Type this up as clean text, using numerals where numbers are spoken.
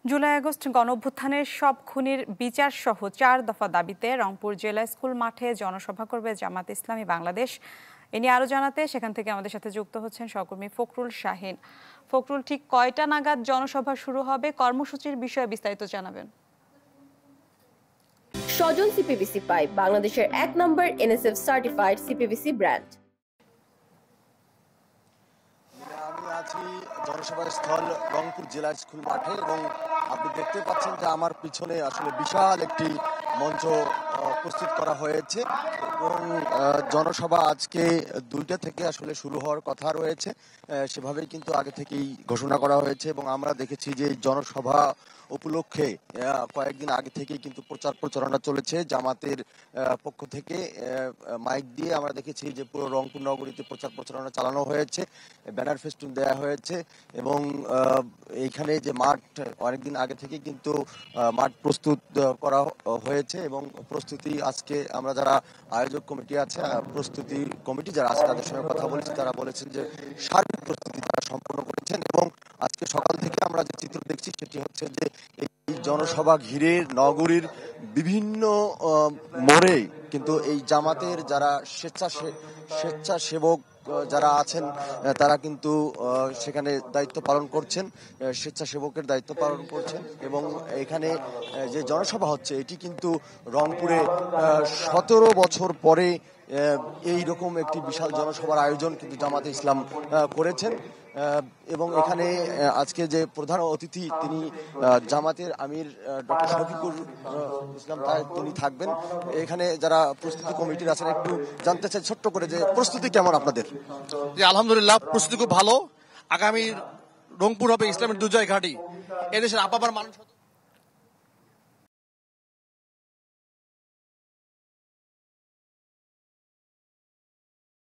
July August গণঅভ্যুত্থানের সব খুনির বিচার সহ 4 দফা দাবিতে রংপুর জেলা স্কুল মাঠে জনসভা করবে জামাত ইসলামী বাংলাদেশ। এ নিয়ে আরো জানাতে সেখান থেকে আমাদের সাথে যুক্ত হচ্ছেন সহকর্মী ফখরুল শাহিন। ফখরুল, ঠিক কয়টা নাগাদ জনসভা শুরু হবে, কর্মসূচির বিষয়ে বিস্তারিত জানাবেন। সজল সিপিভিসি পাইপ, বাংলাদেশের 1 নম্বর এনএসএফ সার্টিফাইড সিপিভিসি ব্র্যান্ড। আমি আছি জনসভা স্থল রংপুর জেলা স্কুল মাঠে এবং আপনি দেখতে পাচ্ছেন যে আমার পিছনে আসলে বিশাল একটি মঞ্চ প্রস্তুত করা হয়েছে এবং জনসভা আজকে 2টা থেকে আসলে শুরু হওয়ার কথা রয়েছে, সেভাবেই কিন্তু আগে থেকেই ঘোষণা করা হয়েছে এবং আমরা দেখেছি যে জনসভা উপলক্ষে কয়েকদিন আগে থেকেই কিন্তু প্রচার প্রচারণা চলেছে জামাতের পক্ষ থেকে। মাইক দিয়ে আমরা দেখেছি যে পুরো রংপুর নগরীতে প্রচার প্রচারণা চালানো হয়েছে, ব্যানার ফেস্টুন দেওয়া হয়েছে এবং এইখানে যে মাঠ অনেকদিন আগে থেকে কিন্তু মাঠ প্রস্তুত করা হয়েছে এবং প্রস্তুতি আজকে আমরা যারা আয়োজক কমিটি আছে, প্রস্তুতি কমিটি যারা আছে তাদের সঙ্গে কথা বলেছি, তারা বলেছেন যে সার্বিক প্রস্তুতি তারা সম্পন্ন করেছেন এবং আজকে সকাল থেকে আমরা যে চিত্র দেখছি সেটি হচ্ছে যে এই জনসভা ঘিরে নগরীর বিভিন্ন মোড়ে কিন্তু এই জামাতের যারা স্বেচ্ছাসেবক যারা আছেন তারা কিন্তু সেখানে দায়িত্ব পালন করছেন, স্বেচ্ছাসেবকের দায়িত্ব পালন করছেন এবং এখানে যে জনসভা হচ্ছে এটি কিন্তু রংপুরে 17 বছর পরে এই রকম একটি বিশাল জনসভার আয়োজন কিন্তু জামাতে ইসলাম করেছেন এবং এখানে আজকে যে প্রধান অতিথি তিনি জামাতের আমির ডক্টর শফিকুর ইসলাম তিনি থাকবেন। এখানে যারা প্রস্তুতি কমিটির আছেন একটু জানতে চাই ছোট্ট করে যে প্রস্তুতি কেমন আপনাদের? আলহামদুলিল্লাহ, প্রস্তুতি খুব ভালো। আগামী রংপুর হবে ইসলামের দুর্জয় ঘাঁটি। এদেশের আপাবার মানুষ